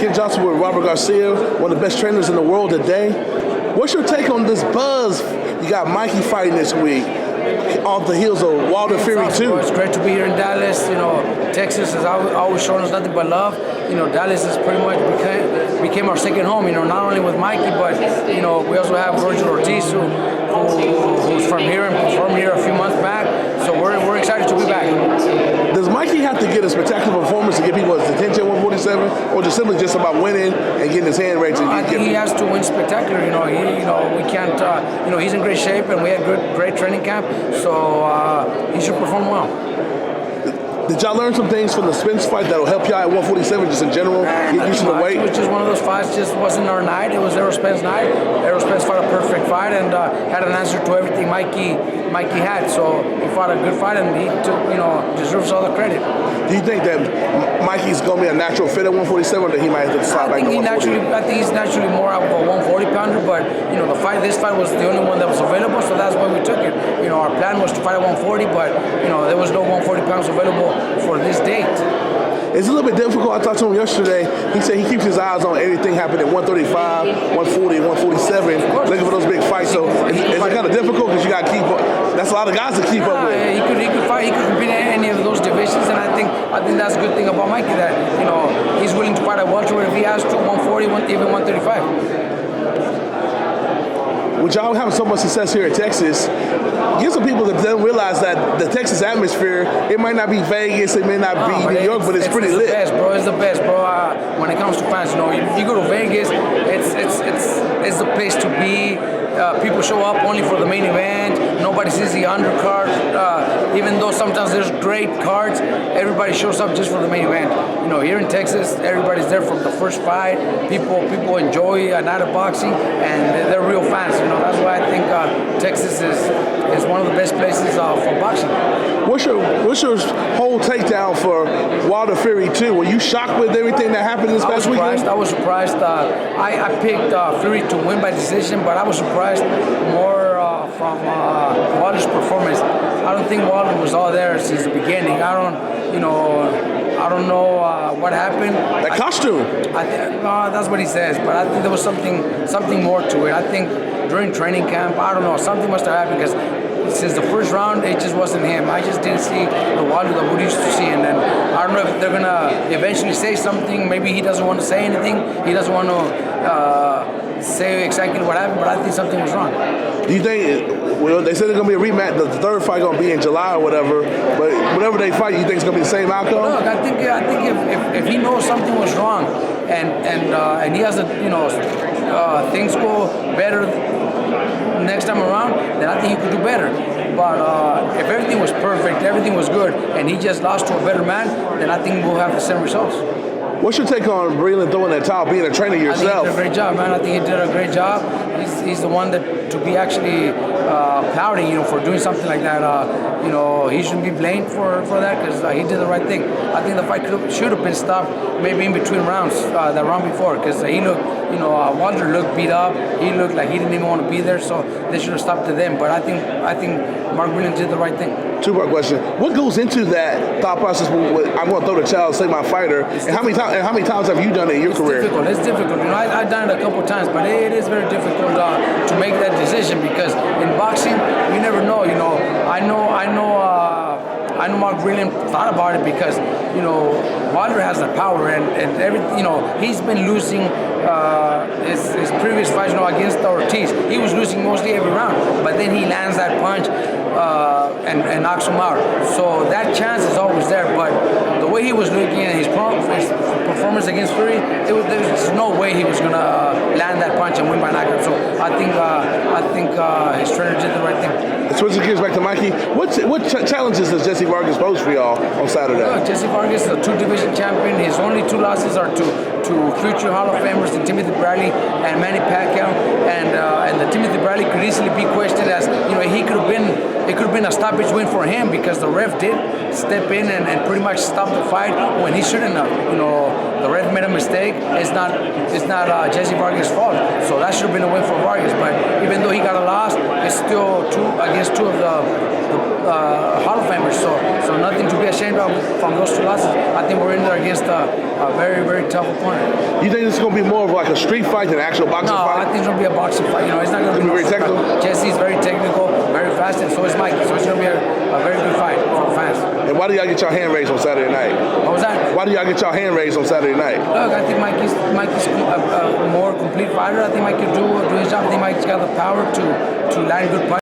Ken Johnson with Robert Garcia, one of the best trainers in the world today. What's your take on this buzz? You got Mikey fighting this week off the heels of Wilder Fury 2. It's great to be here in Dallas. You know, Texas has always shown us nothing but love. You know, Dallas has pretty much became our second home. You know, not only with Mikey, but you know, we also have Virgil Ortiz, who's from here and performed here a few months back. So we're excited to be back. Does Mikey have to get a spectacular performance to get people's attention at 147, or just simply just about winning and getting his hand raised? I think he has to win spectacular. You know, we can't. You know, he's in great shape, and we had great training camp. So he should perform well. Did y'all learn some things from the Spence fight that'll help y'all at 147 just in general? Get used to the weight? It was just one of those fights, just wasn't our night. It was Errol Spence's night. Errol Spence fought a perfect fight and had an answer to everything Mikey had. So he fought a good fight and he deserves all the credit. Do you think that Mikey's going to be a natural fit at 147 or that he might have to slide back to 140? I think he's naturally more of a 140 pounder, but you know, this fight was the only one that was available, so that's why we took it. You know, our plan was to fight at 140, but you know, there was no 140 pounds available for this date. It's a little bit difficult. I talked to him yesterday. He said he keeps his eyes on everything happening at 135, 140, 147, looking for those big fights. So is it kind of difficult because you got to keep up? That's a lot of guys to keep up with. He could fight. He could compete in any of those divisions, and I think that's a good thing about Mikey, that you know, he's willing to fight at welterweight if he has to, 140, even 135. With y'all having so much success here in Texas, give some people that don't realize that the Texas atmosphere, it might not be Vegas, it may not be New York, but it's pretty lit. It's the best, bro. It's the best, bro. When it comes to fans, you know, if you go to Vegas, it's the place to be. People show up only for the main event. Nobody sees the undercard. Even though sometimes there's great cards, everybody shows up just for the main event. You know, here in Texas, everybody's there from the first fight. People enjoy a night of boxing, and they're real fans. You know, that's why I think Texas is one of the best places for boxing. What's your whole takedown for Wilder Fury 2? Were you shocked with everything that happened this past weekend? I was surprised. I picked Fury to win by decision, but I was surprised more from Wilder's performance. I don't think Wilder was all there since the beginning. I don't know what happened. That costume. That's what he says, but I think there was something more to it. I think during training camp, I don't know, something must have happened because since the first round, it just wasn't him. I just didn't see the Wilder that we used to see. And then I don't know if they're gonna eventually say something. Maybe he doesn't want to say anything. He doesn't want to say exactly what happened, but I think something was wrong. Do you think, well, they said it's going to be a rematch, the third fight going to be in July or whatever, but whenever they fight, you think it's going to be the same outcome? Look, I think if he knows something was wrong and he has things go better next time around, then I think he could do better. But if everything was perfect, everything was good, and he just lost to a better man, then I think we'll have the same results. What's your take on Breland throwing that towel, being a trainer yourself? I think he did a great job, man. I think he did a great job. He's the one that to be actually pouting, you know, for doing something like that. You know, he shouldn't be blamed for that because he did the right thing. I think the fight should have been stopped maybe in between rounds, the round before, because he looked, you know, Wilder looked beat up. He looked like he didn't even want to be there, so they should have stopped to them. But I think Mark Breland did the right thing. Two-part question: what goes into that thought process? I'm going to throw the child, save my fighter. And how many times have you done it in your career? It's difficult. You know, I've done it a couple of times, but it is very difficult to make that decision because in boxing, you never know. You know, I know Mark Breland thought about it because, you know, Wilder has the power and everything. You know, he's been losing his previous fights, you know, against Ortiz. He was losing mostly every round, but then he lands that punch and knocks him out. So that chance is always there. But the way he was looking at his performance against Fury, there's no way he was gonna land that punch and win by knockout. So I think his trainer did the right thing. Switching gears back to Mikey, what challenges does Jessie Vargas pose for y'all on Saturday? Jessie Vargas is a two-division champion. His only two losses are to future Hall of Famers, Timothy Bradley and Manny Pacquiao, and the Timothy Bradley could easily be questioned as, you know, it could have been a stoppage win for him because the ref did step in and pretty much stop the fight when he shouldn't have. You know, the ref made a mistake. It's not Jessie Vargas' fault. So that should have been a win for Vargas. But even though he got a loss, it's still against two of the Hall of Famers. So nothing to be ashamed of from those two losses. I think we're in there against a very, very tough opponent. You think this is going to be more of like a street fight than an actual boxing fight? No, I think it's going to be a boxing fight. You know, it's not going to be very technical. Jessie's very technical, very fast, and so is Mikey. So it's going to be a very good fight for fans. And why do y'all get your hand raised on Saturday night? What was that? Why do y'all get your hand raised on Saturday night? Look, I think Mikey's a more complete fighter. I think Mikey do his job. I think Mikey's got the power to land good punches.